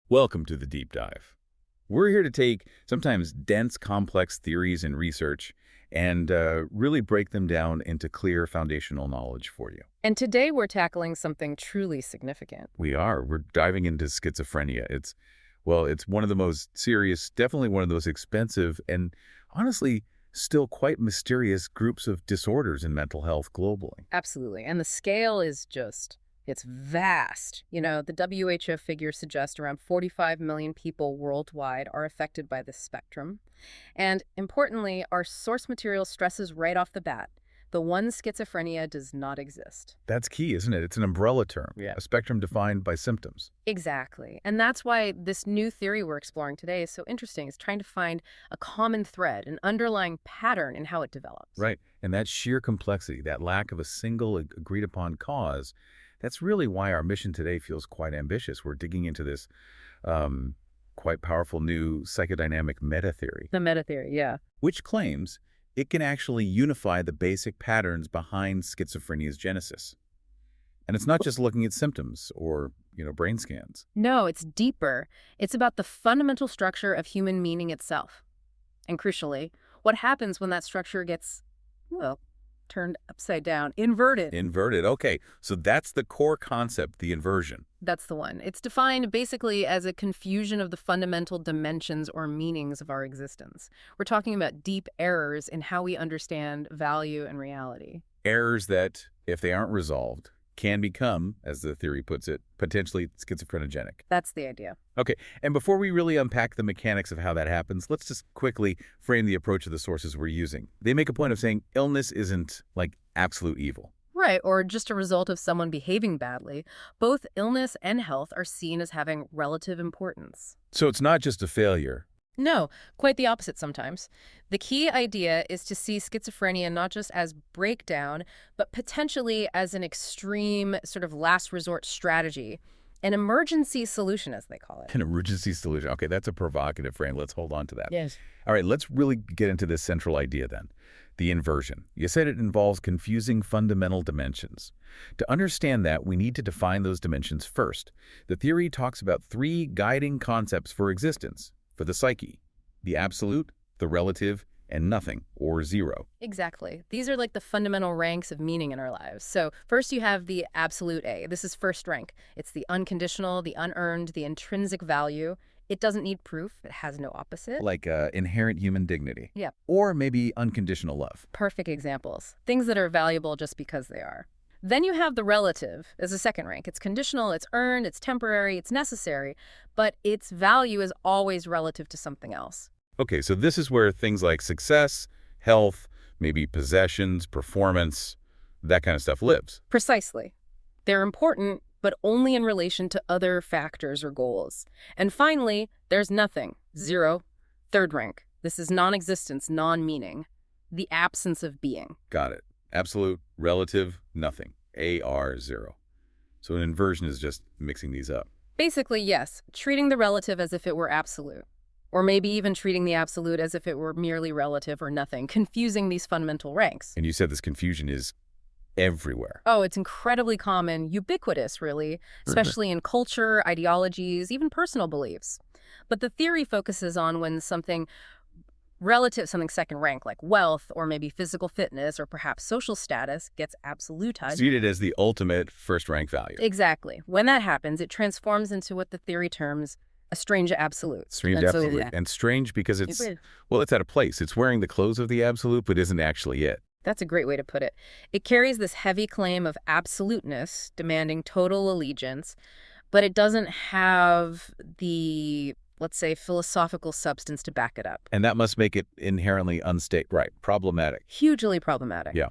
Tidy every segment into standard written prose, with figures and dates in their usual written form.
Welcome to the Deep Dive. We're here to take sometimes dense, complex theories and research and really break them down into clear foundational knowledge for you. And today we're tackling something truly significant. We're diving into schizophrenia. It's one of the most serious, definitely one of the most expensive, and honestly, still quite mysterious groups of disorders in mental health globally. Absolutely. And the scale is it's vast. The WHO figures suggest around 45 million people worldwide are affected by this spectrum. And importantly, our source material stresses right off the bat. The one schizophrenia does not exist. That's key, isn't it? It's an umbrella term, Yeah. a spectrum defined by symptoms. Exactly. And that's why this new theory we're exploring today is so interesting. It's trying to find a common thread, an underlying pattern in how it develops. Right. And that sheer complexity, that lack of a single agreed upon cause, that's really why our mission today feels quite ambitious. We're digging into this quite powerful new psychodynamic meta-theory, The meta theory, yeah. which claims it can actually unify the basic patterns behind schizophrenia's genesis. And it's not just looking at symptoms or, brain scans. No, it's deeper. It's about the fundamental structure of human meaning itself. And crucially, what happens when that structure gets, turned upside down, inverted. Inverted. Okay, so that's the core concept, the inversion. That's the one. It's defined basically as a confusion of the fundamental dimensions or meanings of our existence. We're talking about deep errors in how we understand value and reality. Errors that, if they aren't resolved, can become, as the theory puts it, potentially schizophrenogenic. That's the idea. Okay, and before we really unpack the mechanics of how that happens, let's just quickly frame the approach of the sources we're using. They make a point of saying illness isn't like absolute evil. Right, or just a result of someone behaving badly. Both illness and health are seen as having relative importance. So it's not just a failure. No, quite the opposite sometimes. The key idea is to see schizophrenia not just as breakdown, but potentially as an extreme sort of last resort strategy, an emergency solution, as they call it. An emergency solution. Okay, that's a provocative frame. Let's hold on to that. Yes. All right, let's really get into this central idea then, the inversion. You said it involves confusing fundamental dimensions. To understand that, we need to define those dimensions first. The theory talks about three guiding concepts for existence, for the psyche: the absolute, the relative, and nothing, or zero. Exactly. These are like the fundamental ranks of meaning in our lives. So first you have the absolute A. This is first rank. It's the unconditional, the unearned, the intrinsic value. It doesn't need proof. It has no opposite. Like inherent human dignity. Yeah. Or maybe unconditional love. Perfect examples. Things that are valuable just because they are. Then you have the relative as a second rank. It's conditional, it's earned, it's temporary, it's necessary, but its value is always relative to something else. Okay, so this is where things like success, health, maybe possessions, performance, that kind of stuff lives. Precisely. They're important, but only in relation to other factors or goals. And finally, there's nothing. Zero. Third rank. This is non-existence, non-meaning. The absence of being. Got it. Absolute, relative, nothing. AR, zero. So an inversion is just mixing these up. Basically, yes, treating the relative as if it were absolute. Or maybe even treating the absolute as if it were merely relative or nothing, confusing these fundamental ranks. And you said this confusion is everywhere. Oh, it's incredibly common, ubiquitous, really, especially in culture, ideologies, even personal beliefs. But the theory focuses on when something relative, something second rank, like wealth or maybe physical fitness or perhaps social status, gets absolutized. Treated as the ultimate first-rank value. Exactly. When that happens, it transforms into what the theory terms a strange absolute. Strange And so- absolute. yeah. And strange because It's it's at a place. It's wearing the clothes of the absolute, but isn't actually it. That's a great way to put it. It carries this heavy claim of absoluteness, demanding total allegiance, but it doesn't have the, let's say, philosophical substance to back it up. And that must make it inherently unstable. Right. Problematic. Hugely problematic. Yeah.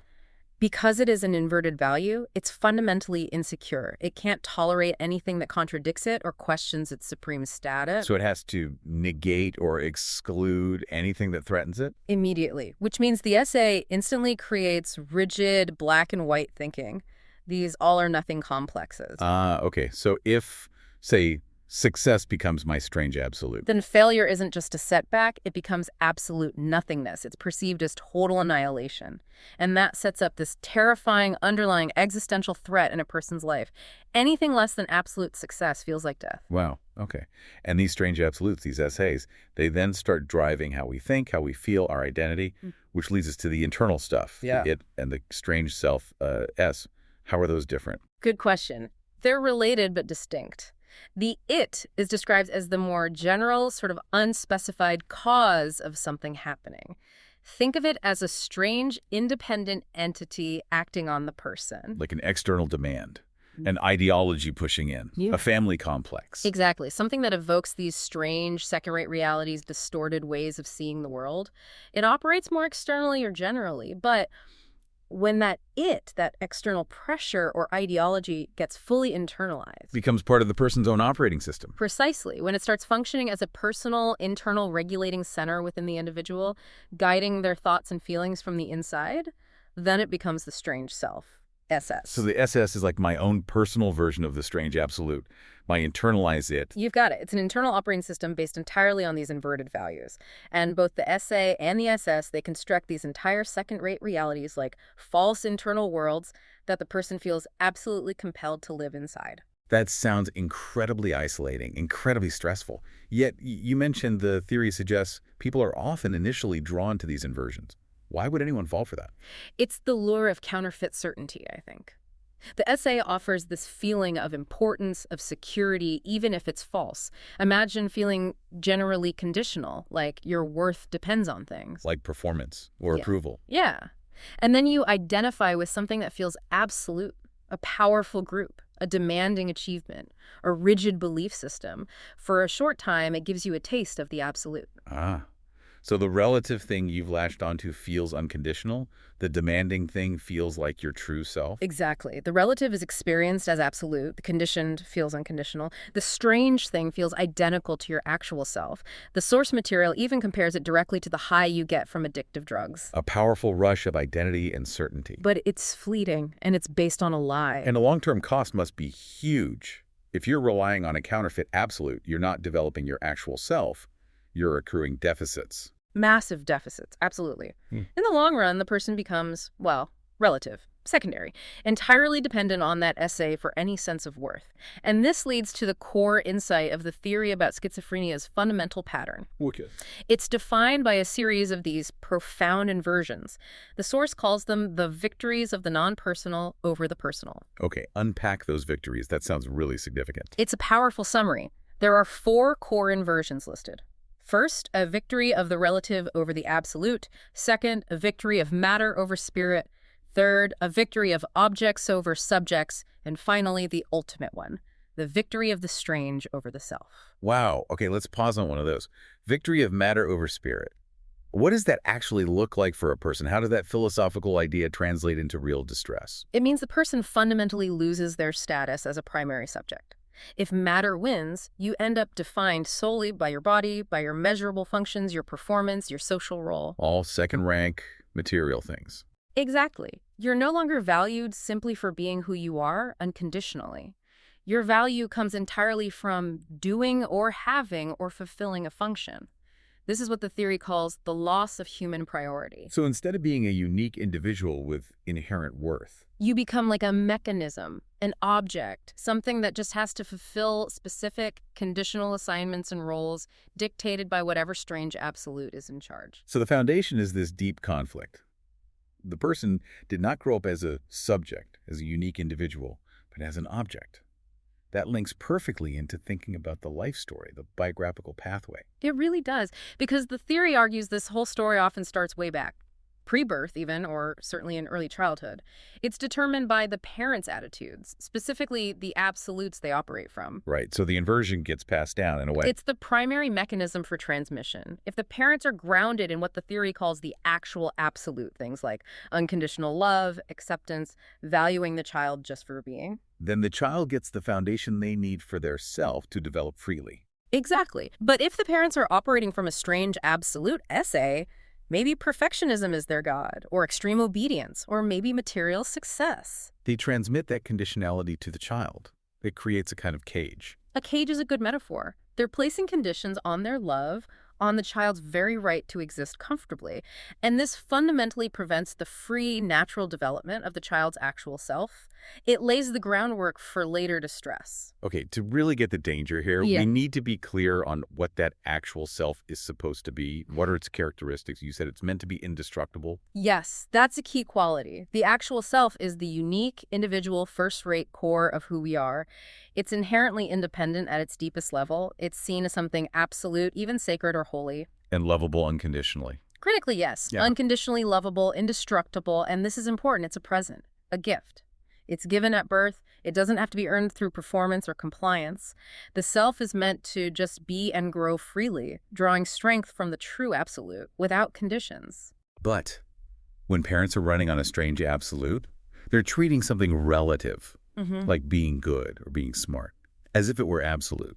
Because it is an inverted value, it's fundamentally insecure. It can't tolerate anything that contradicts it or questions its supreme status. So it has to negate or exclude anything that threatens it? Immediately, which means the essay instantly creates rigid black and white thinking, these all or nothing complexes. Okay. So if, say, Success becomes my strange absolute. Then failure isn't just a setback, it becomes absolute nothingness. It's perceived as total annihilation. And that sets up this terrifying underlying existential threat in a person's life. Anything less than absolute success feels like death. Wow, okay. And these strange absolutes, these essays, they then start driving how we think, how we feel, our identity, which leads us to the internal stuff, Yeah. the it and the strange self, S. How are those different? Good question. They're related but distinct. The it is described as the more general, sort of unspecified cause of something happening. Think of it as a strange, independent entity acting on the person. Like an external demand, an ideology pushing in, Yeah. a family complex. Exactly. Something that evokes these strange, second-rate realities, distorted ways of seeing the world. It operates more externally or generally, but when that external pressure or ideology gets fully internalized. Becomes part of the person's own operating system. Precisely. When it starts functioning as a personal, internal regulating center within the individual, guiding their thoughts and feelings from the inside, then it becomes the strange self, SS. So the SS is like my own personal version of the strange absolute, my internalized it. You've got it. It's an internal operating system based entirely on these inverted values. And both the SA and the SS, they construct these entire second-rate realities like false internal worlds that the person feels absolutely compelled to live inside. That sounds incredibly isolating, incredibly stressful. Yet you mentioned the theory suggests people are often initially drawn to these inversions. Why would anyone fall for that? It's the lure of counterfeit certainty, I think. The essay offers this feeling of importance, of security, even if it's false. Imagine feeling generally conditional, like your worth depends on things. Like performance or Yeah. approval. Yeah. And then you identify with something that feels absolute, a powerful group, a demanding achievement, a rigid belief system. For a short time, it gives you a taste of the absolute. Ah. So the relative thing you've latched onto feels unconditional. The demanding thing feels like your true self. Exactly. The relative is experienced as absolute. The conditioned feels unconditional. The strange thing feels identical to your actual self. The source material even compares it directly to the high you get from addictive drugs. A powerful rush of identity and certainty. But it's fleeting, and it's based on a lie. And the long-term cost must be huge. If you're relying on a counterfeit absolute, you're not developing your actual self. You're accruing deficits. Massive deficits, absolutely. In the long run, the person becomes, well, relative, secondary, entirely dependent on that essay for any sense of worth. And this leads to the core insight of the theory about schizophrenia's fundamental pattern. Okay. It's defined by a series of these profound inversions. The source calls them the victories of the non-personal over the personal. Okay, unpack those victories. That sounds really significant. It's a powerful summary. There are 4 core inversions listed. First, a victory of the relative over the absolute. Second, a victory of matter over spirit. Third, a victory of objects over subjects. And finally, the ultimate one, the victory of the strange over the self. Wow. Okay, let's pause on one of those. Victory of matter over spirit. What does that actually look like for a person? How does that philosophical idea translate into real distress? It means the person fundamentally loses their status as a primary subject. If matter wins, you end up defined solely by your body, by your measurable functions, your performance, your social role. All second-rank material things. Exactly. You're no longer valued simply for being who you are unconditionally. Your value comes entirely from doing or having or fulfilling a function. This is what the theory calls the loss of human priority. So instead of being a unique individual with inherent worth, You become like a mechanism, an object, something that just has to fulfill specific conditional assignments and roles dictated by whatever strange absolute is in charge. so the foundation is this deep conflict. The person did not grow up as a subject, as a unique individual, but as an object. That links perfectly into thinking about the life story, the biographical pathway. It really does, because the theory argues this whole story often starts way back, pre-birth even, or certainly in early childhood. It's determined by the parents' attitudes, specifically the absolutes they operate from. Right, so the inversion gets passed down in a way. It's the primary mechanism for transmission. If the parents are grounded in what the theory calls the actual absolute, things like unconditional love, acceptance, valuing the child just for being. Then the child gets the foundation they need for their self to develop freely. Exactly. But if the parents are operating from a strange absolute essay, maybe perfectionism is their god, or extreme obedience, or maybe material success. They transmit that conditionality to the child. It creates a kind of cage. A cage is a good metaphor. They're placing conditions on their love, on the child's very right to exist comfortably. And this fundamentally prevents the free, natural development of the child's actual self. It lays the groundwork for later distress. Okay, to really get the danger here, Yeah. we need to be clear on what that actual self is supposed to be. What are its characteristics? You said it's meant to be indestructible. Yes, that's a key quality. The actual self is the unique, individual, first-rate core of who we are. It's inherently independent at its deepest level. It's seen as something absolute, even sacred or holy. And lovable unconditionally. Critically, yes. Yeah. Unconditionally lovable, indestructible, and this is important. It's a present, a gift. It's given at birth. It doesn't have to be earned through performance or compliance. The self is meant to just be and grow freely, drawing strength from the true absolute, without conditions. But when parents are running on a strange absolute, they're treating something relative, like being good or being smart, as if it were absolute.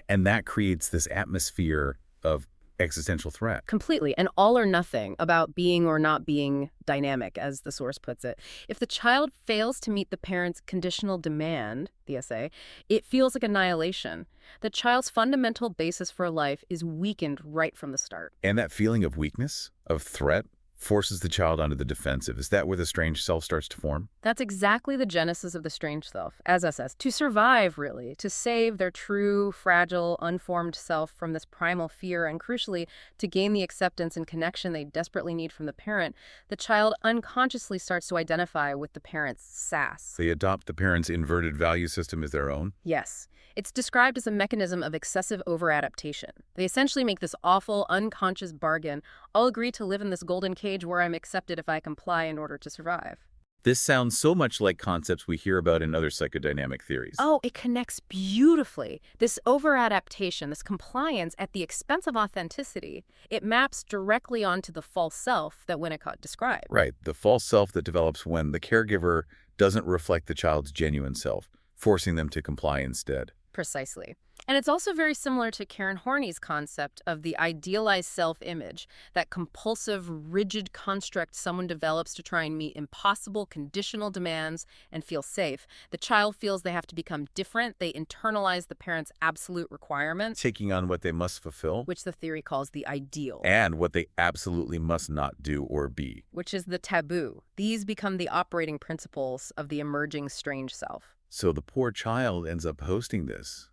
And that creates this atmosphere of existential threat. Completely, and all or nothing about being or not being dynamic, as the source puts it. If the child fails to meet the parent's conditional demand, the essay, it feels like annihilation. The child's fundamental basis for life is weakened right from the start. And that feeling of weakness, of threat, forces the child onto the defensive. Is that where the strange self starts to form? That's exactly the genesis of the strange self, as SS. To survive, really, to save their true, fragile, unformed self from this primal fear, and crucially, to gain the acceptance and connection they desperately need from the parent, the child unconsciously starts to identify with the parent's sass. They adopt the parent's inverted value system as their own? Yes. It's described as a mechanism of excessive over-adaptation. They essentially make this awful, unconscious bargain. I'll agree to live in this golden cage where I'm accepted if I comply in order to survive. This sounds so much like concepts we hear about in other psychodynamic theories. Oh, it connects beautifully. This over-adaptation, this compliance at the expense of authenticity, it maps directly onto the false self that Winnicott described. Right, the false self that develops when the caregiver doesn't reflect the child's genuine self, forcing them to comply instead. Precisely. And it's also very similar to Karen Horney's concept of the idealized self-image, that compulsive, rigid construct someone develops to try and meet impossible, conditional demands and feel safe. The child feels they have to become different. They internalize the parent's absolute requirements, Taking on what they must fulfill, which the theory calls the ideal, and what they absolutely must not do or be. which is the taboo. These become the operating principles of the emerging strange self. So the poor child ends up hosting this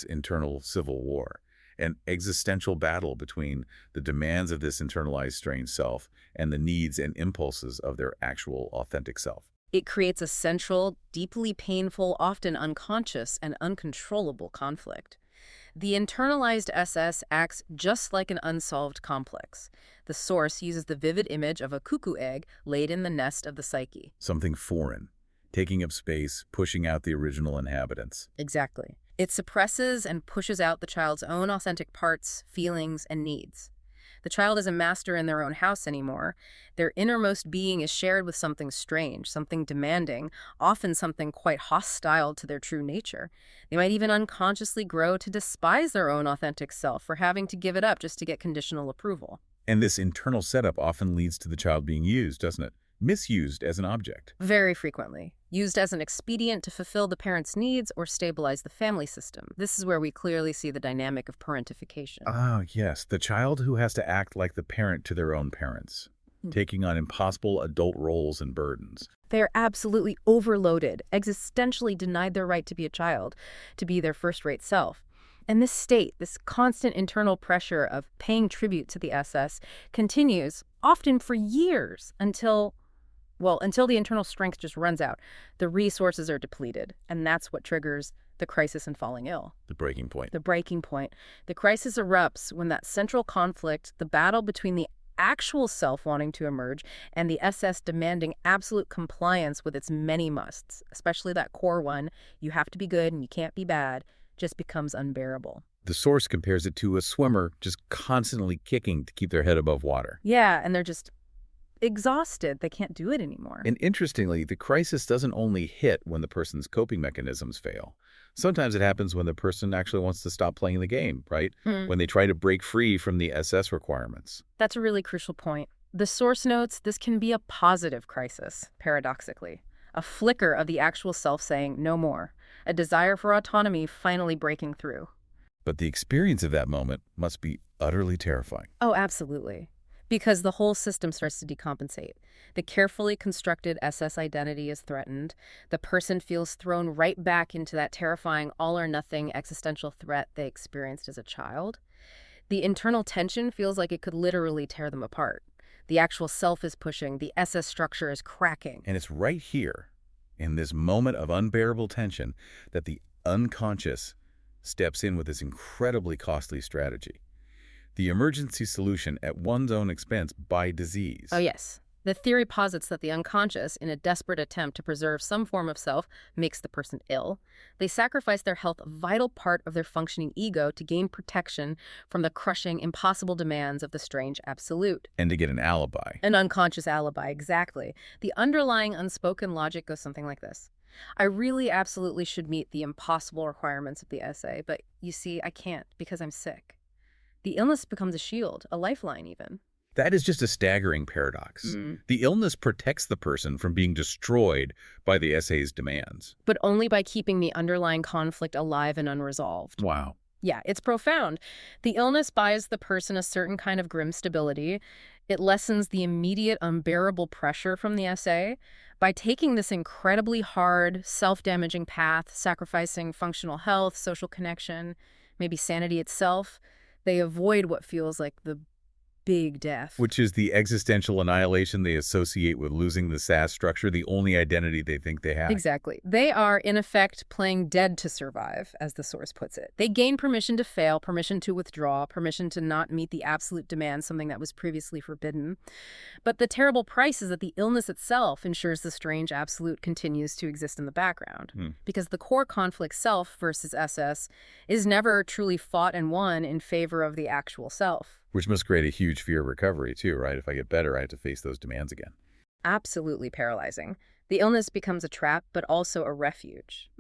internal civil war, an existential battle between the demands of this internalized strange self and the needs and impulses of their actual authentic self. It creates a central, deeply painful, often unconscious and uncontrollable conflict. The internalized SS acts just like an unsolved complex. The source uses the vivid image of a cuckoo egg laid in the nest of the psyche. Something foreign, taking up space, pushing out the original inhabitants. Exactly. It suppresses and pushes out the child's own authentic parts, feelings, and needs. The child isn't master in their own house anymore. Their innermost being is shared with something strange, something demanding, often something quite hostile to their true nature. They might even unconsciously grow to despise their own authentic self for having to give it up just to get conditional approval. And this internal setup often leads to the child being used, doesn't it? Misused as an object. Very frequently. Used as an expedient to fulfill the parent's needs or stabilize the family system. This is where we clearly see the dynamic of parentification. Ah, yes, the child who has to act like the parent to their own parents, taking on impossible adult roles and burdens. They're absolutely overloaded, existentially denied their right to be a child, to be their first-rate self. And this state, this constant internal pressure of paying tribute to the SS, continues, often for years, until the internal strength just runs out. The resources are depleted, and that's what triggers the crisis and falling ill. The breaking point. The breaking point. The crisis erupts when that central conflict, the battle between the actual self wanting to emerge and the SS demanding absolute compliance with its many musts, especially that core one, you have to be good and you can't be bad, just becomes unbearable. The source compares it to a swimmer just constantly kicking to keep their head above water. Yeah, and they're just exhausted. They can't do it anymore. And interestingly, the crisis doesn't only hit when the person's coping mechanisms fail. Sometimes it happens when the person actually wants to stop playing the game, right? When they try to break free from the SS requirements. That's a really crucial point. The source notes this can be a positive crisis, paradoxically. A flicker of the actual self saying, no more. a desire for autonomy finally breaking through. But the experience of that moment must be utterly terrifying. Oh, absolutely. Because the whole system starts to decompensate. The carefully constructed SS identity is threatened. The person feels thrown right back into that terrifying all-or-nothing existential threat they experienced as a child. The internal tension feels like it could literally tear them apart. The actual self is pushing. The SS structure is cracking. And it's right here, in this moment of unbearable tension, that the unconscious steps in with this incredibly costly strategy. The emergency solution at one's own expense by disease. Oh, yes. The theory posits that the unconscious, in a desperate attempt to preserve some form of self, makes the person ill. They sacrifice their health, a vital part of their functioning ego, to gain protection from the crushing, impossible demands of the strange absolute. And to get an alibi. An unconscious alibi, exactly. The underlying unspoken logic goes something like this. I really absolutely should meet the impossible requirements of the essay, but you see, I can't because I'm sick. The illness becomes a shield, a lifeline even. That is just a staggering paradox. The illness protects the person from being destroyed by the essay's demands. But only by keeping the underlying conflict alive and unresolved. Wow. Yeah, it's profound. The illness buys the person a certain kind of grim stability. It lessens the immediate unbearable pressure from the essay. By taking this incredibly hard, self-damaging path, sacrificing functional health, social connection, maybe sanity itself, they avoid what feels like the big death. Which is the existential annihilation they associate with losing the SAS structure, the only identity they think they have. Exactly. They are, in effect, playing dead to survive, as the source puts it. They gain permission to fail, permission to withdraw, permission to not meet the absolute demand, something that was previously forbidden. But the terrible price is that the illness itself ensures the strange absolute continues to exist in the background. Because the core conflict, self versus SS, is never truly fought and won in favor of the actual self. Which must create a huge fear of recovery, too, right? If I get better, I have to face those demands again. Absolutely paralyzing. The illness becomes a trap, but also a refuge.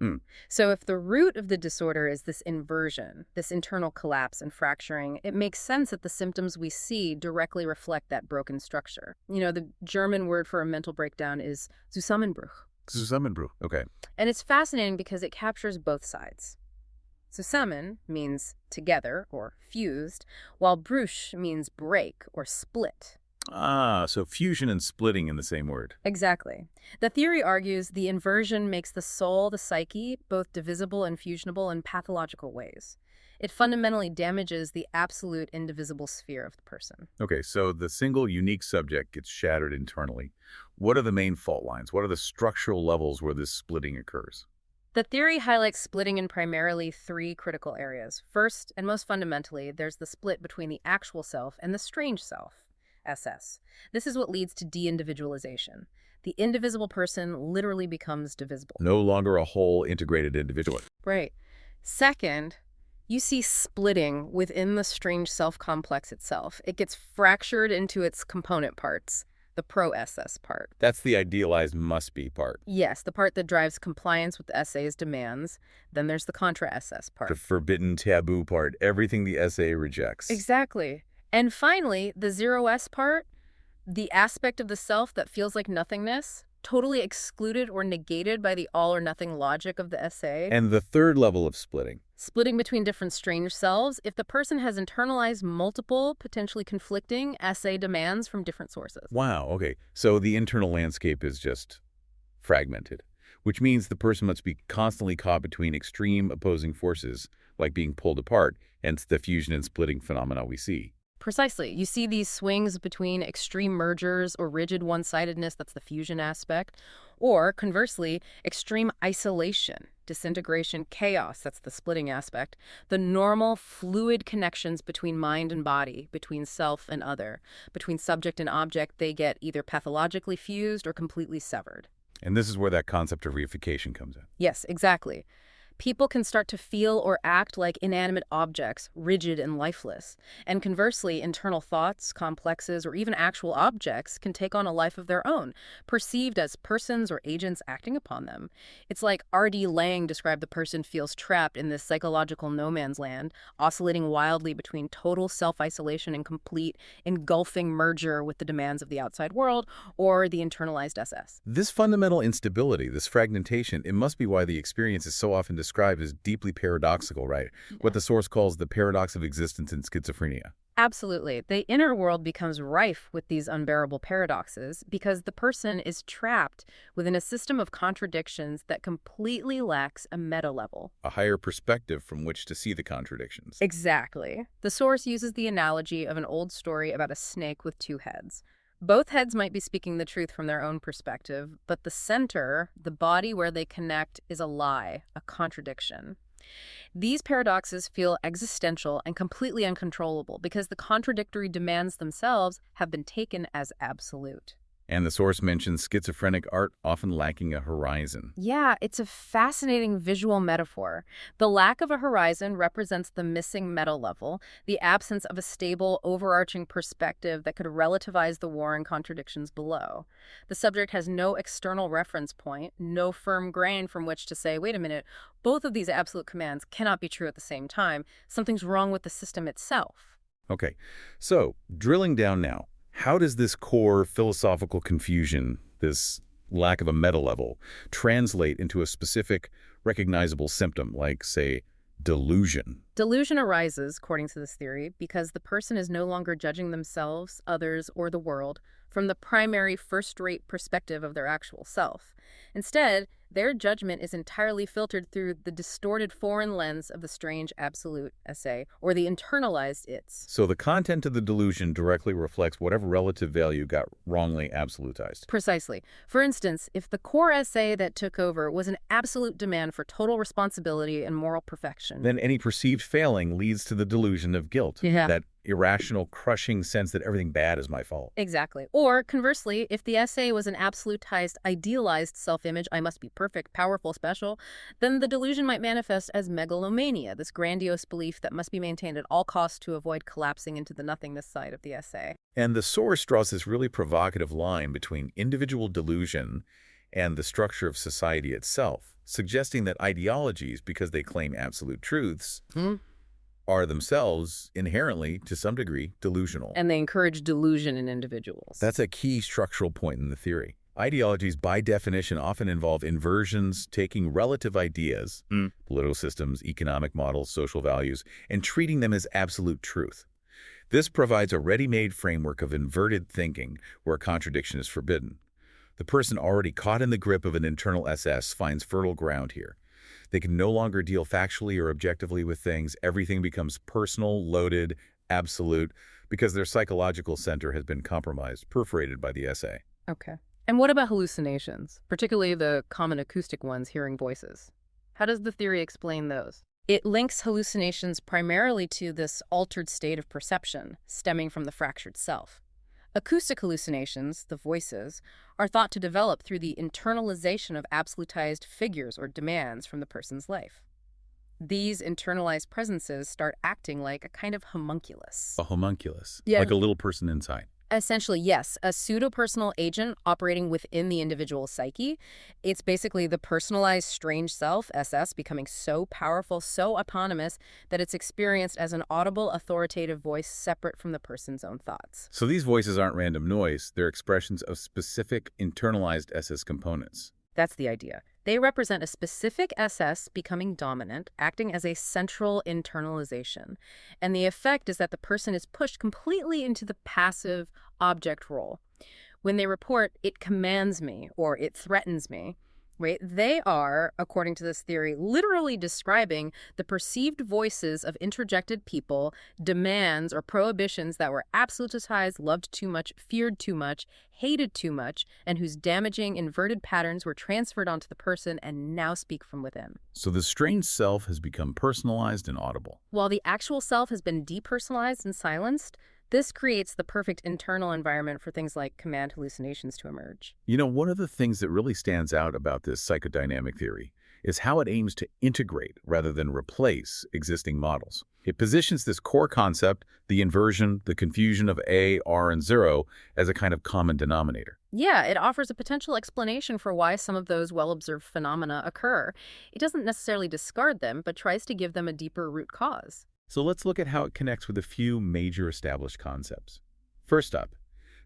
So if the root of the disorder is this inversion, this internal collapse and fracturing, it makes sense that the symptoms we see directly reflect that broken structure. You know, the German word for a mental breakdown is Zusammenbruch. Zusammenbruch, okay. And it's fascinating because it captures both sides. Zusammen means together or fused, while Bruch means break or split. Ah, so fusion and splitting in the same word. Exactly. The theory argues the inversion makes the soul, the psyche, both divisible and fusionable in pathological ways. It fundamentally damages the absolute indivisible sphere of the person. Okay, so the single unique subject gets shattered internally. What are the main fault lines? What are the structural levels where this splitting occurs? The theory highlights splitting in primarily three critical areas. First, and most fundamentally, there's the split between the actual self and the strange self, SS. This is what leads to de-individualization. The indivisible person literally becomes divisible. No longer a whole integrated individual. Right. Second, you see splitting within the strange self-complex itself. It gets fractured into its component parts. The pro-SS part. That's the idealized must-be part. Yes, the part that drives compliance with the essay's demands. Then there's the contra-SS part. The forbidden taboo part, everything the essay rejects. Exactly. And finally, the 0S part, the aspect of the self that feels like nothingness, totally excluded or negated by the all-or-nothing logic of the essay. And the third level of splitting. Splitting between different strange selves if the person has internalized multiple, potentially conflicting essay demands from different sources. Wow, okay. So the internal landscape is just fragmented, which means the person must be constantly caught between extreme opposing forces, like being pulled apart, hence the fusion and splitting phenomena we see. Precisely. You see these swings between extreme mergers or rigid one-sidedness, that's the fusion aspect, or conversely, extreme isolation, disintegration, chaos, that's the splitting aspect, the normal fluid connections between mind and body, between self and other, between subject and object, they get either pathologically fused or completely severed. And this is where that concept of reification comes in. Yes, exactly. People can start to feel or act like inanimate objects, rigid and lifeless. And conversely, internal thoughts, complexes, or even actual objects can take on a life of their own, perceived as persons or agents acting upon them. It's like R.D. Laing described the person feels trapped in this psychological no man's land, oscillating wildly between total self-isolation and complete, engulfing merger with the demands of the outside world or the internalized SS. This fundamental instability, this fragmentation, it must be why the experience is so often described as deeply paradoxical, right? What the source calls the paradox of existence in schizophrenia. Absolutely. The inner world becomes rife with these unbearable paradoxes because the person is trapped within a system of contradictions that completely lacks a meta level. A higher perspective from which to see the contradictions. Exactly. The source uses the analogy of an old story about a snake with two heads. Both heads might be speaking the truth from their own perspective, but the center, the body where they connect, is a lie, a contradiction. These paradoxes feel existential and completely uncontrollable because the contradictory demands themselves have been taken as absolute. And the source mentions schizophrenic art often lacking a horizon. Yeah, it's a fascinating visual metaphor. The lack of a horizon represents the missing meta level, the absence of a stable, overarching perspective that could relativize the warring contradictions below. The subject has no external reference point, no firm grain from which to say, wait a minute, both of these absolute commands cannot be true at the same time. Something's wrong with the system itself. Okay, so drilling down now. How does this core philosophical confusion, this lack of a meta level, translate into a specific recognizable symptom like, say, delusion? Delusion arises, according to this theory, because the person is no longer judging themselves, others, or the world from the primary first-rate perspective of their actual self. Instead, their judgment is entirely filtered through the distorted foreign lens of the strange absolute essay, or the internalized its. So the content of the delusion directly reflects whatever relative value got wrongly absolutized. Precisely. For instance, if the core essay that took over was an absolute demand for total responsibility and moral perfection, Then any perceived failing leads to the delusion of guilt. Yeah. That irrational, crushing sense that everything bad is my fault. Exactly. Or conversely, if the essay was an absolutized, idealized self-image, I must be perfect, powerful, special, then the delusion might manifest as megalomania, this grandiose belief that must be maintained at all costs to avoid collapsing into the nothingness side of the essay. And the source draws this really provocative line between individual delusion and the structure of society itself, suggesting that ideologies, because they claim absolute truths, are themselves inherently, to some degree, delusional. And they encourage delusion in individuals. That's a key structural point in the theory. Ideologies, by definition, often involve inversions, taking relative ideas, political systems, economic models, social values, and treating them as absolute truth. This provides a ready-made framework of inverted thinking where contradiction is forbidden. The person already caught in the grip of an internal SS finds fertile ground here. They can no longer deal factually or objectively with things. Everything becomes personal, loaded, absolute, because their psychological center has been compromised, perforated by the essay. Okay. And what about hallucinations, particularly the common acoustic ones, hearing voices? How does the theory explain those? It links hallucinations primarily to this altered state of perception stemming from the fractured self. Acoustic hallucinations, the voices, are thought to develop through the internalization of absolutized figures or demands from the person's life. These internalized presences start acting like a kind of homunculus. A homunculus, Yeah. like a little person inside. Essentially, yes, a pseudo-personal agent operating within the individual's psyche. It's basically the personalized strange self, SS, becoming so powerful, so autonomous, that it's experienced as an audible, authoritative voice separate from the person's own thoughts. So these voices aren't random noise. They're expressions of specific internalized SS components. That's the idea. They represent a specific SS becoming dominant, acting as a central internalization. And the effect is that the person is pushed completely into the passive object role. When they report, it commands me or it threatens me, right? They are, according to this theory, literally describing the perceived voices of introjected people, demands or prohibitions that were absolutized, loved too much, feared too much, hated too much, and whose damaging, inverted patterns were transferred onto the person and now speak from within. So the strange self has become personalized and audible. While the actual self has been depersonalized and silenced, this creates the perfect internal environment for things like command hallucinations to emerge. You know, one of the things that really stands out about this psychodynamic theory is how it aims to integrate rather than replace existing models. It positions this core concept, the inversion, the confusion of A, R, and 0, as a kind of common denominator. Yeah, it offers a potential explanation for why some of those well-observed phenomena occur. It doesn't necessarily discard them, but tries to give them a deeper root cause. So let's look at how it connects with a few major established concepts. First up,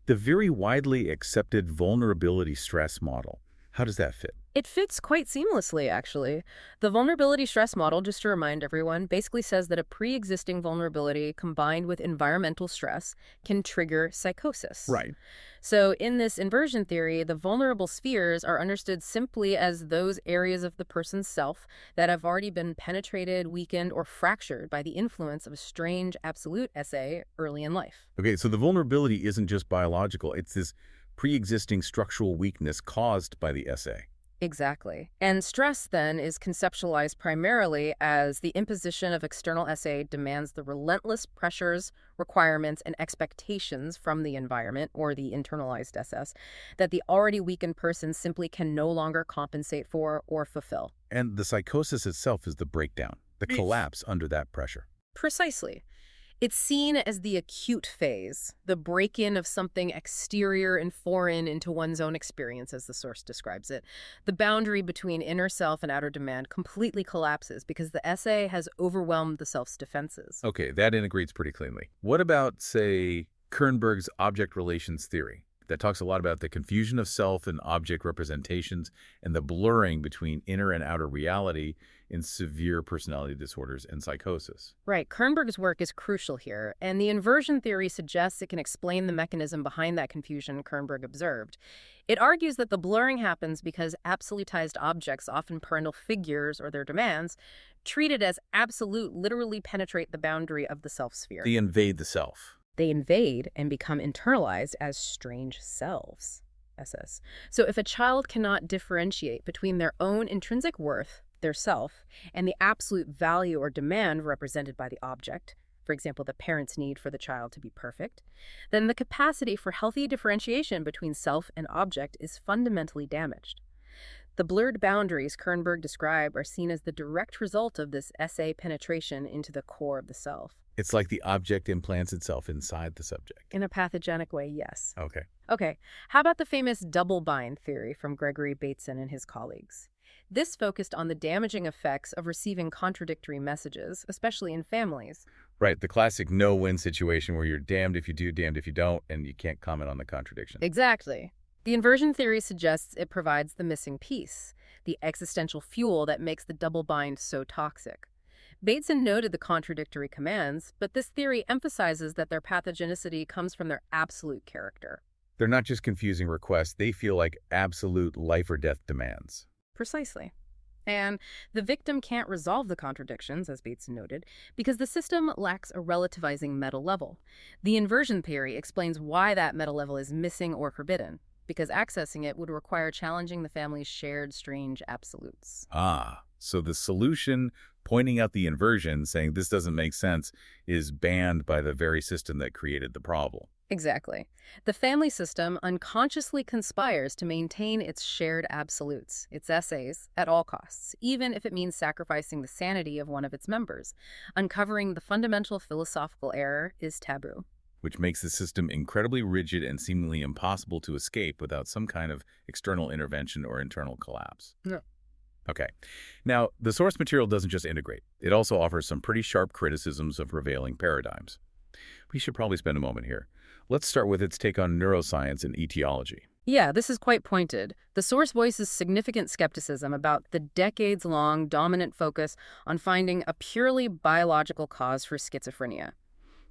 the very widely accepted vulnerability stress model. How does that fit? It fits quite seamlessly, actually. The vulnerability stress model, just to remind everyone, basically says that a pre-existing vulnerability combined with environmental stress can trigger psychosis. Right. So in this inversion theory, the vulnerable spheres are understood simply as those areas of the person's self that have already been penetrated, weakened, or fractured by the influence of a strange absolute SA early in life. Okay, so the vulnerability isn't just biological, it's this pre-existing structural weakness caused by the SA. Exactly. And stress, then, is conceptualized primarily as the imposition of external SA demands the relentless pressures, requirements, and expectations from the environment, or the internalized SS, that the already weakened person simply can no longer compensate for or fulfill. And the psychosis itself is the breakdown, the collapse under that pressure. Precisely. It's seen as the acute phase, the break-in of something exterior and foreign into one's own experience, as the source describes it. The boundary between inner self and outer demand completely collapses because the SA has overwhelmed the self's defenses. Okay, that integrates pretty cleanly. What about, say, Kernberg's object relations theory? That talks a lot about the confusion of self and object representations and the blurring between inner and outer reality in severe personality disorders and psychosis. Right. Kernberg's work is crucial here, and the inversion theory suggests it can explain the mechanism behind that confusion Kernberg observed. It argues that the blurring happens because absolutized objects, often parental figures or their demands, treated as absolute, literally penetrate the boundary of the self-sphere. They invade the self. They invade and become internalized as strange selves, SS. So if a child cannot differentiate between their own intrinsic worth, their self, and the absolute value or demand represented by the object, for example, the parent's need for the child to be perfect, then the capacity for healthy differentiation between self and object is fundamentally damaged. The blurred boundaries Kernberg described are seen as the direct result of this SA penetration into the core of the self. It's like the object implants itself inside the subject. In a pathogenic way, yes. Okay. Okay, how about the famous double-bind theory from Gregory Bateson and his colleagues? This focused on the damaging effects of receiving contradictory messages, especially in families. Right, the classic no-win situation where you're damned if you do, damned if you don't, and you can't comment on the contradiction. Exactly. The inversion theory suggests it provides the missing piece, the existential fuel that makes the double bind so toxic. Bateson noted the contradictory commands, but this theory emphasizes that their pathogenicity comes from their absolute character. They're not just confusing requests, they feel like absolute life or death demands. Precisely. And the victim can't resolve the contradictions, as Bateson noted, because the system lacks a relativizing meta level. The inversion theory explains why that meta level is missing or forbidden, because accessing it would require challenging the family's shared strange absolutes. Ah, so the solution, pointing out the inversion, saying this doesn't make sense, is banned by the very system that created the problem. Exactly. The family system unconsciously conspires to maintain its shared absolutes, its SAs, at all costs, even if it means sacrificing the sanity of one of its members. Uncovering the fundamental philosophical error is taboo. Which makes the system incredibly rigid and seemingly impossible to escape without some kind of external intervention or internal collapse. No. Okay. Now, the source material doesn't just integrate. It also offers some pretty sharp criticisms of prevailing paradigms. We should probably spend a moment here. Let's start with its take on neuroscience and etiology. Yeah, this is quite pointed. The source voices significant skepticism about the decades-long dominant focus on finding a purely biological cause for schizophrenia.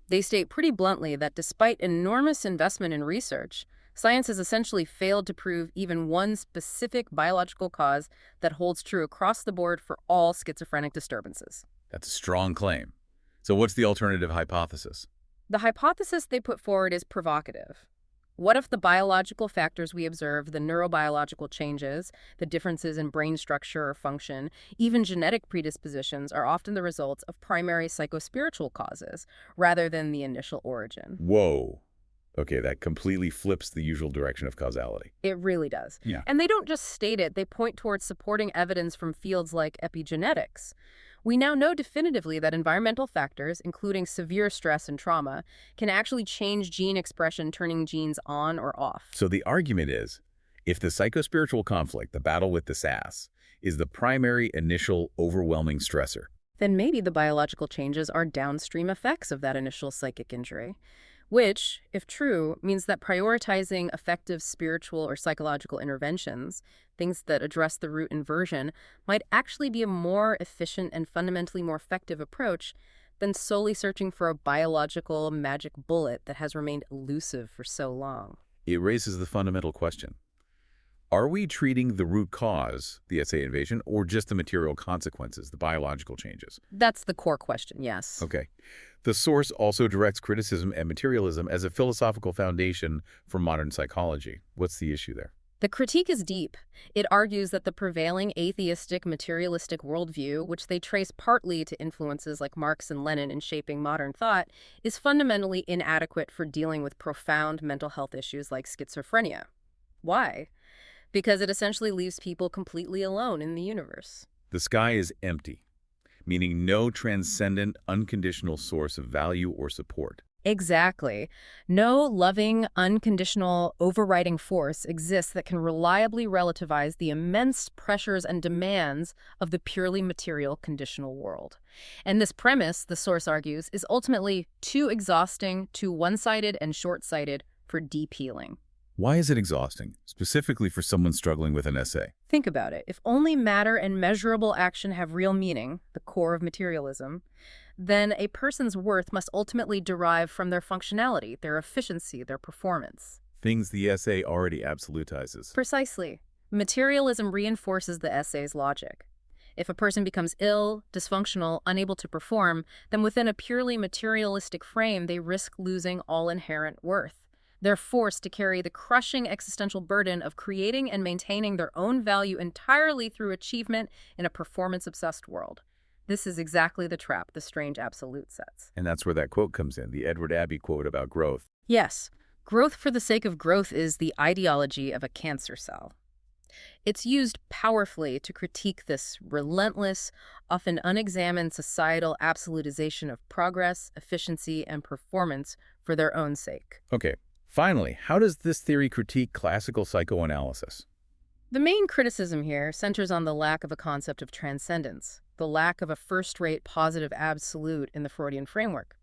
They state pretty bluntly that despite enormous investment in research, science has essentially failed to prove even one specific biological cause that holds true across the board for all schizophrenic disturbances. That's a strong claim. So what's the alternative hypothesis? The hypothesis they put forward is provocative. What if the biological factors we observe, the neurobiological changes, the differences in brain structure or function, even genetic predispositions, are often the results of primary psychospiritual causes, rather than the initial origin? Whoa. Okay, that completely flips the usual direction of causality. It really does. Yeah. And they don't just state it, they point towards supporting evidence from fields like epigenetics. We now know definitively that environmental factors, including severe stress and trauma, can actually change gene expression, turning genes on or off. So the argument is, if the psychospiritual conflict, the battle with the sass, is the primary initial overwhelming stressor, Then maybe the biological changes are downstream effects of that initial psychic injury. Which, if true, means that prioritizing effective spiritual or psychological interventions, things that address the root inversion, might actually be a more efficient and fundamentally more effective approach than solely searching for a biological magic bullet that has remained elusive for so long. it raises the fundamental question. Are we treating the root cause, the SA invasion, or just the material consequences, the biological changes? That's the core question, yes. Okay. The source also directs criticism and materialism as a philosophical foundation for modern psychology. What's the issue there? The critique is deep. It argues that the prevailing atheistic, materialistic worldview, which they trace partly to influences like Marx and Lenin in shaping modern thought, is fundamentally inadequate for dealing with profound mental health issues like schizophrenia. Why? Because it essentially leaves people completely alone in the universe. The sky is empty, meaning no transcendent, unconditional source of value or support. Exactly. No loving, unconditional, overriding force exists that can reliably relativize the immense pressures and demands of the purely material conditional world. And this premise, the source argues, is ultimately too exhausting, too one-sided and short-sighted for deep healing. Why is it exhausting, specifically for someone struggling with an SA? Think about it. If only matter and measurable action have real meaning, the core of materialism, then a person's worth must ultimately derive from their functionality, their efficiency, their performance. Things the SA already absolutizes. Precisely. Materialism reinforces the essay's logic. If a person becomes ill, dysfunctional, unable to perform, then within a purely materialistic frame, they risk losing all inherent worth. They're forced to carry the crushing existential burden of creating and maintaining their own value entirely through achievement in a performance-obsessed world. This is exactly the trap the strange absolute sets. And that's where that quote comes in, the Edward Abbey quote about growth. Yes, growth for the sake of growth is the ideology of a cancer cell. It's used powerfully to critique this relentless, often unexamined societal absolutization of progress, efficiency, and performance for their own sake. Okay. Finally, how does this theory critique classical psychoanalysis? The main criticism here centers on the lack of a concept of transcendence, the lack of a first-rate positive absolute in the Freudian framework.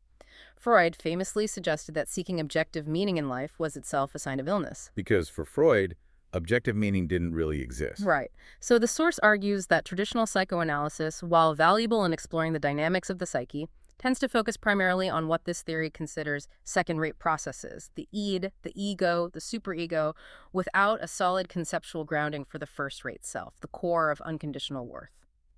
Freud famously suggested that seeking objective meaning in life was itself a sign of illness. Because for Freud, objective meaning didn't really exist. Right. So the source argues that traditional psychoanalysis, while valuable in exploring the dynamics of the psyche, tends to focus primarily on what this theory considers second-rate processes, the id, the ego, the superego, without a solid conceptual grounding for the first-rate self, the core of unconditional worth.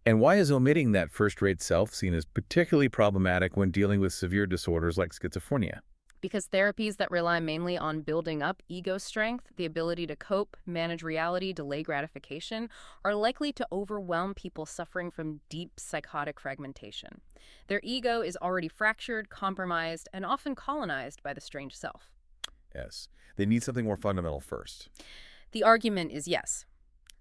And why is omitting that first-rate self seen as particularly problematic when dealing with severe disorders like schizophrenia? Because therapies that rely mainly on building up ego strength, the ability to cope, manage reality, delay gratification, are likely to overwhelm people suffering from deep psychotic fragmentation. Their ego is already fractured, compromised, and often colonized by the strange self. Yes. They need something more fundamental first. The argument is yes.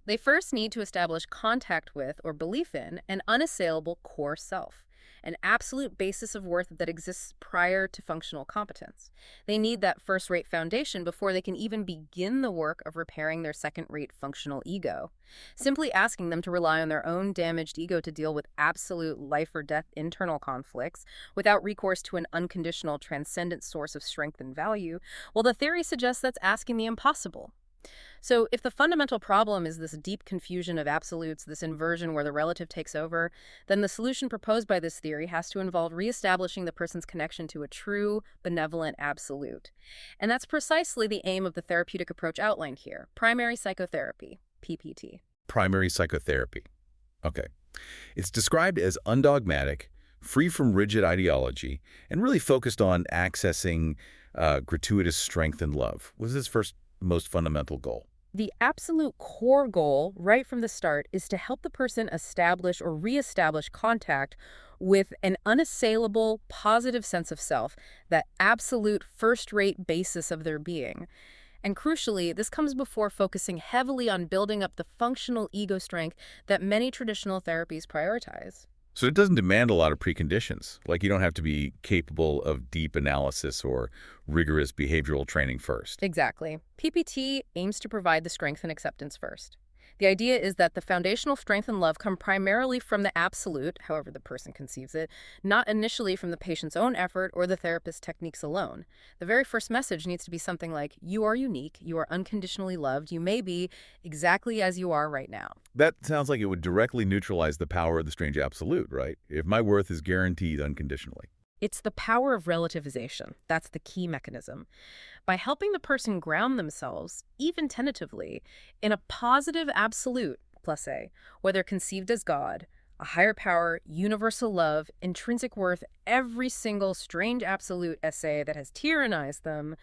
They first need to establish contact with or belief in an unassailable core self, an absolute basis of worth that exists prior to functional competence. They need that first-rate foundation before they can even begin the work of repairing their second-rate functional ego. Simply asking them to rely on their own damaged ego to deal with absolute life-or-death internal conflicts without recourse to an unconditional transcendent source of strength and value, well, the theory suggests that's asking the impossible. So if the fundamental problem is this deep confusion of absolutes, this inversion where the relative takes over, then the solution proposed by this theory has to involve reestablishing the person's connection to a true, benevolent absolute. And that's precisely the aim of the therapeutic approach outlined here, primary psychotherapy, PPT. Primary psychotherapy. Okay. It's described as undogmatic, free from rigid ideology, and really focused on accessing gratuitous strength and love. Was his first most fundamental goal? The absolute core goal, right from the start, is to help the person establish or reestablish contact with an unassailable, positive sense of self, that absolute first-rate basis of their being. And crucially, this comes before focusing heavily on building up the functional ego strength that many traditional therapies prioritize. So it doesn't demand a lot of preconditions, like you don't have to be capable of deep analysis or rigorous behavioral training first. Exactly. PPT aims to provide the strength and acceptance first. The idea is that the foundational strength and love come primarily from the absolute, however the person conceives it, not initially from the patient's own effort or the therapist's techniques alone. The very first message needs to be something like, you are unique, you are unconditionally loved, you may be exactly as you are right now. That sounds like it would directly neutralize the power of the strange absolute, right? If my worth is guaranteed unconditionally. It's the power of relativization. That's the key mechanism. By helping the person ground themselves, even tentatively, in a positive absolute, plus A, whether conceived as God, a higher power, universal love, intrinsic worth, every single strange absolute essay that has tyrannized them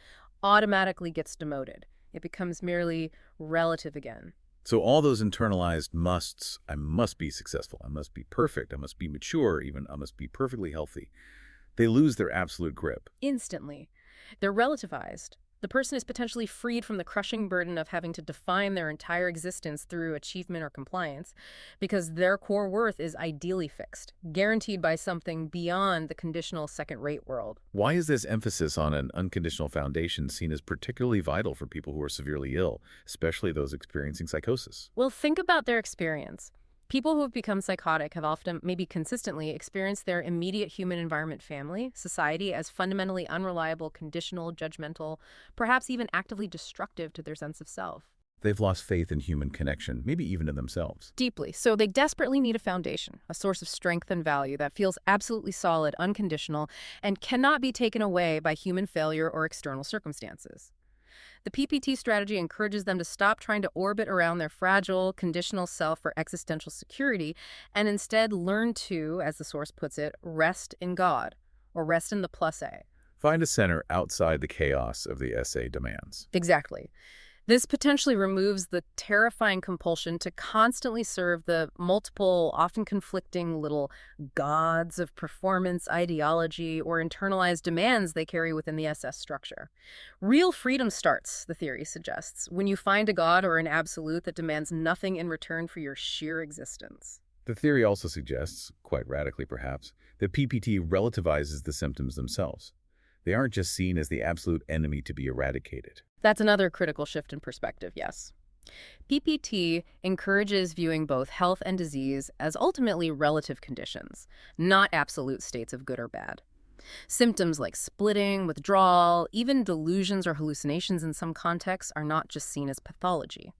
automatically gets demoted. It becomes merely relative again. So all those internalized musts, I must be successful, I must be perfect, I must be mature, even I must be perfectly healthy, they lose their absolute grip. Instantly. They're relativized. The person is potentially freed from the crushing burden of having to define their entire existence through achievement or compliance, because their core worth is ideally fixed, guaranteed by something beyond the conditional second-rate world. Why is this emphasis on an unconditional foundation seen as particularly vital for people who are severely ill, especially those experiencing psychosis? Well, think about their experience. People who have become psychotic have often, maybe consistently, experienced their immediate human environment, family, society, as fundamentally unreliable, conditional, judgmental, perhaps even actively destructive to their sense of self. They've lost faith in human connection, maybe even in themselves. Deeply. So they desperately need a foundation, a source of strength and value that feels absolutely solid, unconditional, and cannot be taken away by human failure or external circumstances. The PPT strategy encourages them to stop trying to orbit around their fragile, conditional self for existential security and instead learn to, as the source puts it, rest in God, or rest in the plus A. Find a center outside the chaos of the essay demands. Exactly. This potentially removes the terrifying compulsion to constantly serve the multiple, often conflicting little gods of performance, ideology, or internalized demands they carry within the SS structure. Real freedom starts, the theory suggests, when you find a god or an absolute that demands nothing in return for your sheer existence. The theory also suggests, quite radically perhaps, that PPT relativizes the symptoms themselves. They aren't just seen as the absolute enemy to be eradicated. That's another critical shift in perspective, yes. PPT encourages viewing both health and disease as ultimately relative conditions, not absolute states of good or bad. Symptoms like splitting, withdrawal, even delusions or hallucinations in some contexts are not just seen as pathology.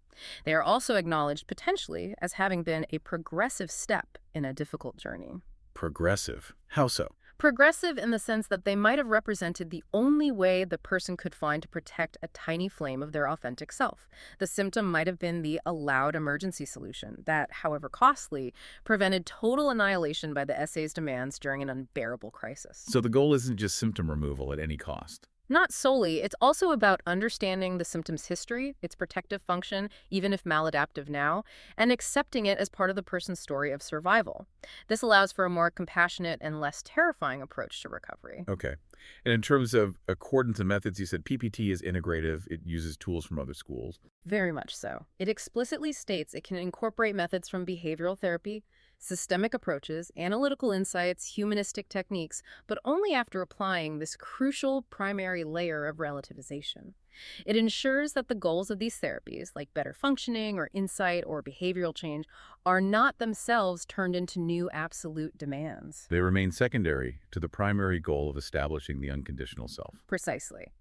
They are also acknowledged potentially as having been a progressive step in a difficult journey. Progressive? How so? Progressive in the sense that they might have represented the only way the person could find to protect a tiny flame of their authentic self. The symptom might have been the allowed emergency solution that, however costly, prevented total annihilation by the essay's demands during an unbearable crisis. So the goal isn't just symptom removal at any cost. Not solely. It's also about understanding the symptom's history, its protective function, even if maladaptive now, and accepting it as part of the person's story of survival. This allows for a more compassionate and less terrifying approach to recovery. Okay. And in terms of accordance and methods, you said PPT is integrative. It uses tools from other schools. Very much so. It explicitly states it can incorporate methods from behavioral therapy, systemic approaches, analytical insights, humanistic techniques, but only after applying this crucial primary layer of relativization. It ensures that the goals of these therapies, like better functioning or insight or behavioral change, are not themselves turned into new absolute demands. They remain secondary to the primary goal of establishing the unconditional self. Precisely.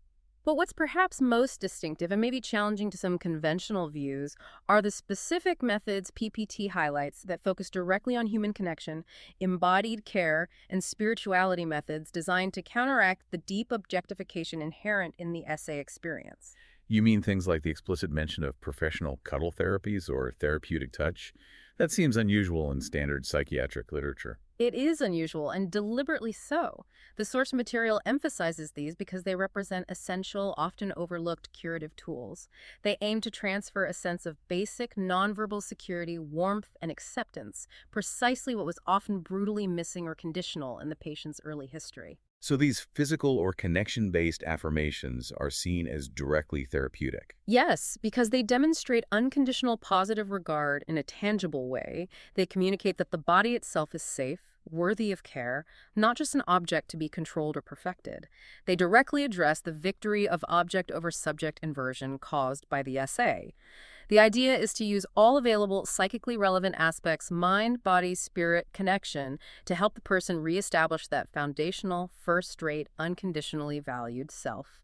But what's perhaps most distinctive and maybe challenging to some conventional views are the specific methods PPT highlights that focus directly on human connection, embodied care, and spirituality methods designed to counteract the deep objectification inherent in the essay experience. You mean things like the explicit mention of professional cuddle therapies or therapeutic touch? That seems unusual in standard psychiatric literature. It is unusual, and deliberately so. The source material emphasizes these because they represent essential, often overlooked curative tools. They aim to transfer a sense of basic, nonverbal security, warmth, and acceptance, precisely what was often brutally missing or conditional in the patient's early history. So these physical or connection-based affirmations are seen as directly therapeutic. Yes, because they demonstrate unconditional positive regard in a tangible way. They communicate that the body itself is safe, worthy of care, not just an object to be controlled or perfected. They directly address the victory of object over subject inversion caused by the SA. The idea is to use all available psychically relevant aspects, mind, body, spirit, connection, to help the person reestablish that foundational, first-rate, unconditionally valued self.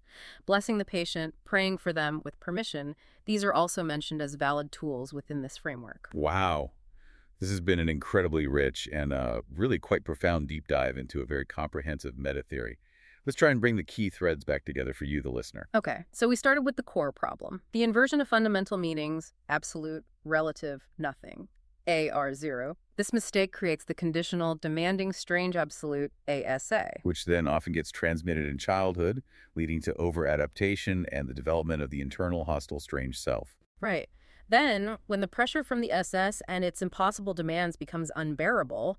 Blessing the patient, praying for them with permission, these are also mentioned as valid tools within this framework. Wow. This has been an incredibly rich and really quite profound deep dive into a very comprehensive meta theory. Let's try and bring the key threads back together for you, the listener. Okay, so we started with the core problem. The inversion of fundamental meanings, absolute, relative, nothing, AR0. This mistake creates the conditional, demanding, strange absolute, ASA. Which then often gets transmitted in childhood, leading to over-adaptation and the development of the internal hostile strange self. Right. Then, when the pressure from the SS and its impossible demands becomes unbearable,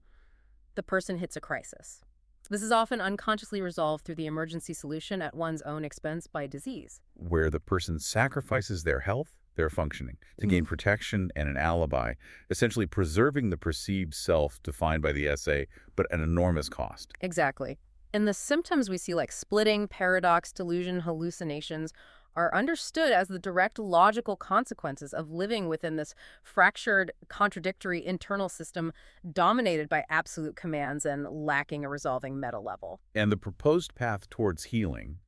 the person hits a crisis. This is often unconsciously resolved through the emergency solution at one's own expense by disease. Where the person sacrifices their health, their functioning, to gain protection and an alibi, essentially preserving the perceived self defined by the SA, but at an enormous cost. Exactly. And the symptoms we see, like splitting, paradox, delusion, hallucinations, are understood as the direct logical consequences of living within this fractured, contradictory internal system dominated by absolute commands and lacking a resolving meta level. And the proposed path towards healing,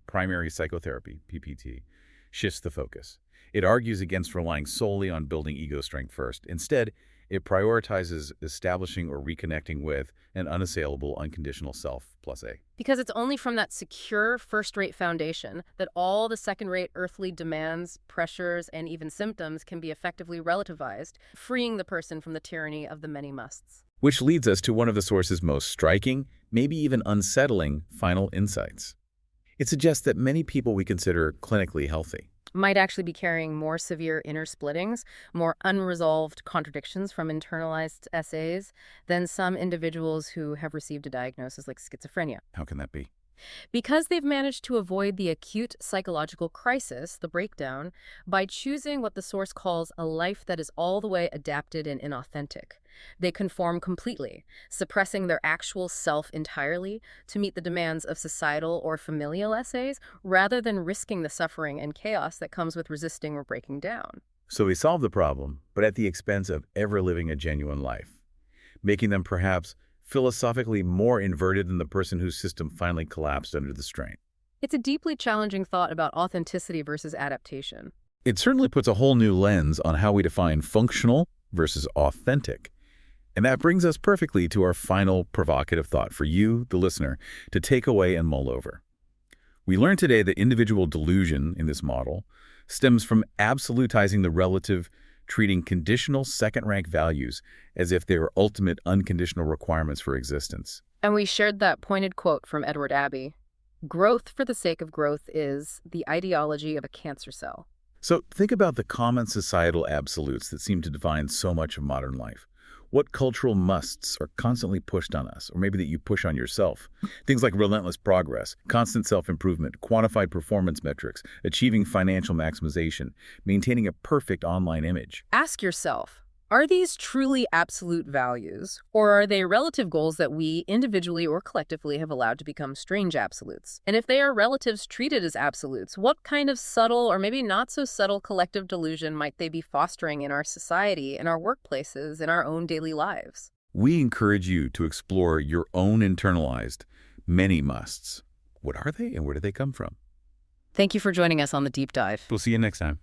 primary psychotherapy, PPT, shifts the focus. It argues against relying solely on building ego strength first. Instead, it prioritizes establishing or reconnecting with an unassailable, unconditional self plus A. Because it's only from that secure first-rate foundation that all the second-rate earthly demands, pressures, and even symptoms can be effectively relativized, freeing the person from the tyranny of the many musts. Which leads us to one of the source's most striking, maybe even unsettling, final insights. It suggests that many people we consider clinically healthy Might actually be carrying more severe inner splittings, more unresolved contradictions from internalized SAs than some individuals who have received a diagnosis like schizophrenia. How can that be? Because they've managed to avoid the acute psychological crisis, the breakdown, by choosing what the source calls a life that is all the way adapted and inauthentic. They conform completely, suppressing their actual self entirely to meet the demands of societal or familial essays, rather than risking the suffering and chaos that comes with resisting or breaking down. So we solve the problem, but at the expense of ever living a genuine life, making them perhaps philosophically more inverted than the person whose system finally collapsed under the strain. It's a deeply challenging thought about authenticity versus adaptation. It certainly puts a whole new lens on how we define functional versus authentic. And that brings us perfectly to our final provocative thought for you, the listener, to take away and mull over. We learned today that individual delusion in this model stems from absolutizing the relative, treating conditional second-rank values as if they were ultimate unconditional requirements for existence. And we shared that pointed quote from Edward Abbey. Growth for the sake of growth is the ideology of a cancer cell. So think about the common societal absolutes that seem to define so much of modern life. What cultural musts are constantly pushed on us, or maybe that you push on yourself? Things like relentless progress, constant self-improvement, quantified performance metrics, achieving financial maximization, maintaining a perfect online image. Ask yourself, are these truly absolute values, or are they relative goals that we, individually or collectively, have allowed to become strange absolutes? And if they are relatives treated as absolutes, what kind of subtle or maybe not so subtle collective delusion might they be fostering in our society, in our workplaces, in our own daily lives? We encourage you to explore your own internalized many musts. What are they and where do they come from? Thank you for joining us on the Deep Dive. We'll see you next time.